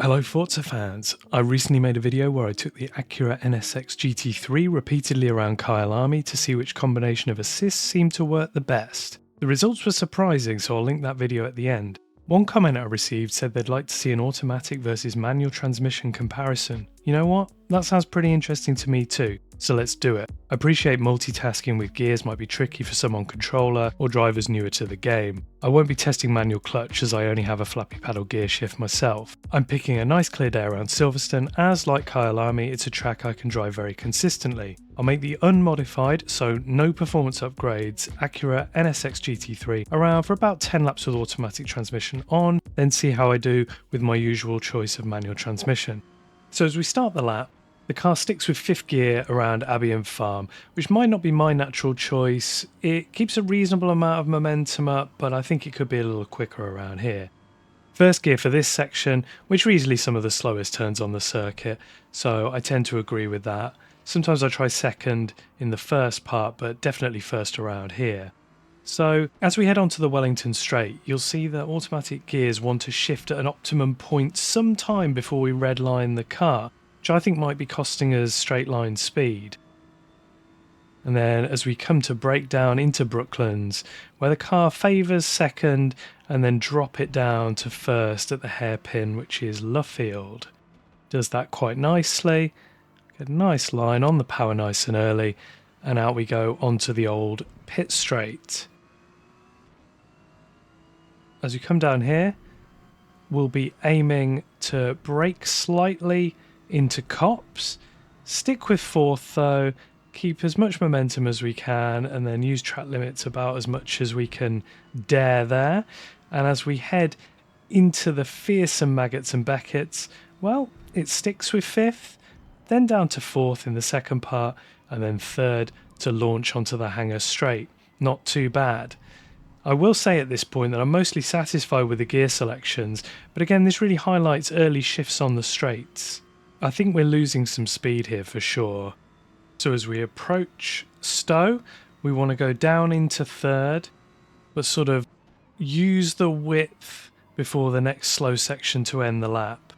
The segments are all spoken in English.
Hello Forza fans, I recently made a video where I took the Acura NSX GT3 repeatedly around Kyalami to see which combination of assists seemed to work the best. The results were surprising, so I'll link that video at the end. One comment I received said they'd like to see an automatic versus manual transmission comparison. You know what? That sounds pretty interesting to me too, so let's do it. I appreciate multitasking with gears might be tricky for some on controller or drivers newer to the game. I won't be testing manual clutch as I only have a flappy paddle gear shift myself. I'm picking a nice clear day around Silverstone as, like Kyalami, it's a track I can drive very consistently. I'll make the unmodified, so no performance upgrades, Acura NSX GT3 around for about 10 laps with automatic transmission on, then see how I do with my usual choice of manual transmission. So as we start the lap, the car sticks with 5th gear around Albion Farm, which might not be my natural choice. It keeps a reasonable amount of momentum up, but I think it could be a little quicker around here. 1st gear for this section, which are easily some of the slowest turns on the circuit, so I tend to agree with that. Sometimes I try 2nd in the first part, but definitely 1st around here. So as we head onto the Wellington straight, you'll see that automatic gears want to shift at an optimum point some time before we redline the car, which I think might be costing us straight line speed. And then as we come to brake down into Brooklands, where the car favours 2nd and then drop it down to 1st at the hairpin, which is Luffield. Does that quite nicely. Get a nice line on the power nice and early, and out we go onto the old pit straight. As we come down here, we'll be aiming to brake slightly into Copse, stick with 4th though, keep as much momentum as we can, and then use track limits about as much as we can dare there. And as we head into the fearsome Maggots and Becketts, well, it sticks with 5th, then down to 4th in the second part, and then 3rd to launch onto the hangar straight. Not too bad. I will say at this point that I'm mostly satisfied with the gear selections, but again this really highlights early shifts on the straights. I think we're losing some speed here for sure. So as we approach Stowe, we want to go down into 3rd, but sort of use the width before the next slow section to end the lap.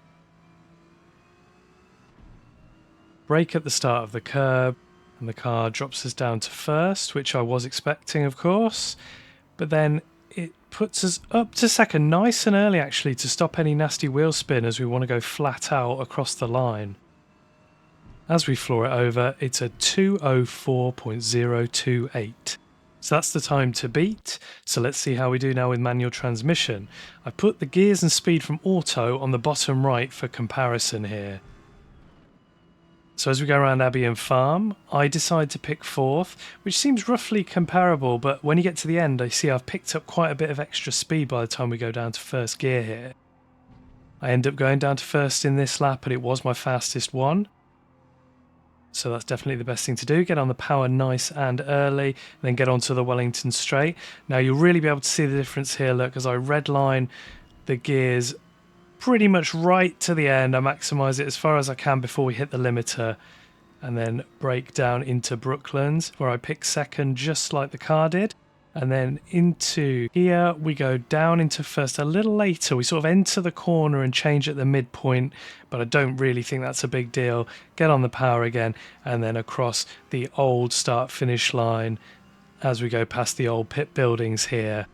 Brake at the start of the curb, and the car drops us down to 1st, which I was expecting of course, but then it puts us up to 2nd nice and early actually to stop any nasty wheel spin as we want to go flat out across the line. As we floor it over, it's a 2:04.028. So that's the time to beat. So let's see how we do now with manual transmission. I put the gears and speed from auto on the bottom right for comparison here. So as we go around Albion Farm, I decide to pick 4th, which seems roughly comparable, but when you get to the end, I see I've picked up quite a bit of extra speed by the time we go down to 1st gear here. I end up going down to 1st in this lap, and it was my fastest one. So that's definitely the best thing to do. Get on the power nice and early, and then get onto the Wellington straight. Now you'll really be able to see the difference here, look, as I redline the gears pretty much right to the end. I maximise it as far as I can before we hit the limiter, and then brake down into Brooklands where I pick 2nd just like the car did, and then into here we go down into 1st a little later. We sort of enter the corner and change at the midpoint, but I don't really think that's a big deal. Get on the power again, and then across the old start finish line as we go past the old pit buildings here.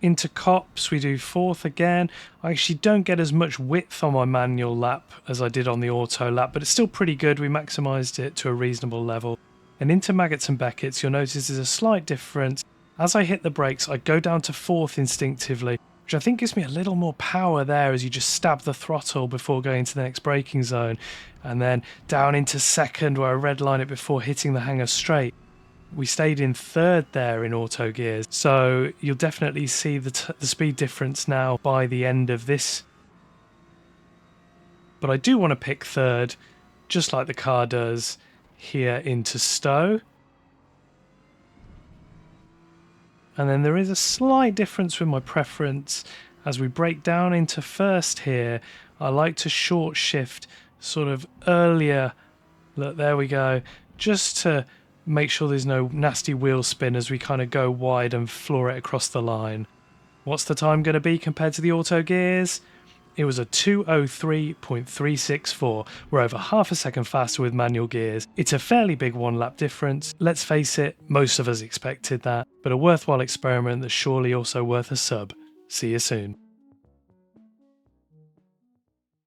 Into Copse, we do 4th again. I actually don't get as much width on my manual lap as I did on the auto lap, but it's still pretty good. We maximised it to a reasonable level. And into Maggots and Becketts, you'll notice there's a slight difference. As I hit the brakes, I go down to 4th instinctively, which I think gives me a little more power there as you just stab the throttle before going to the next braking zone. And then down into 2nd where I redline it before hitting the hangar straight. We stayed in 3rd there in auto gears, so you'll definitely see the speed difference now by the end of this. But I do want to pick 3rd, just like the car does, here into Stowe. And then there is a slight difference with my preference. As we break down into 1st here, I like to short shift sort of earlier. Look, there we go, just to make sure there's no nasty wheel spin as we kind of go wide and floor it across the line. What's the time going to be compared to the auto gears? It was a 2:03.364. We're over half a second faster with manual gears. It's a fairly big one lap difference. Let's face it, most of us expected that, but a worthwhile experiment that's surely also worth a sub. See you soon.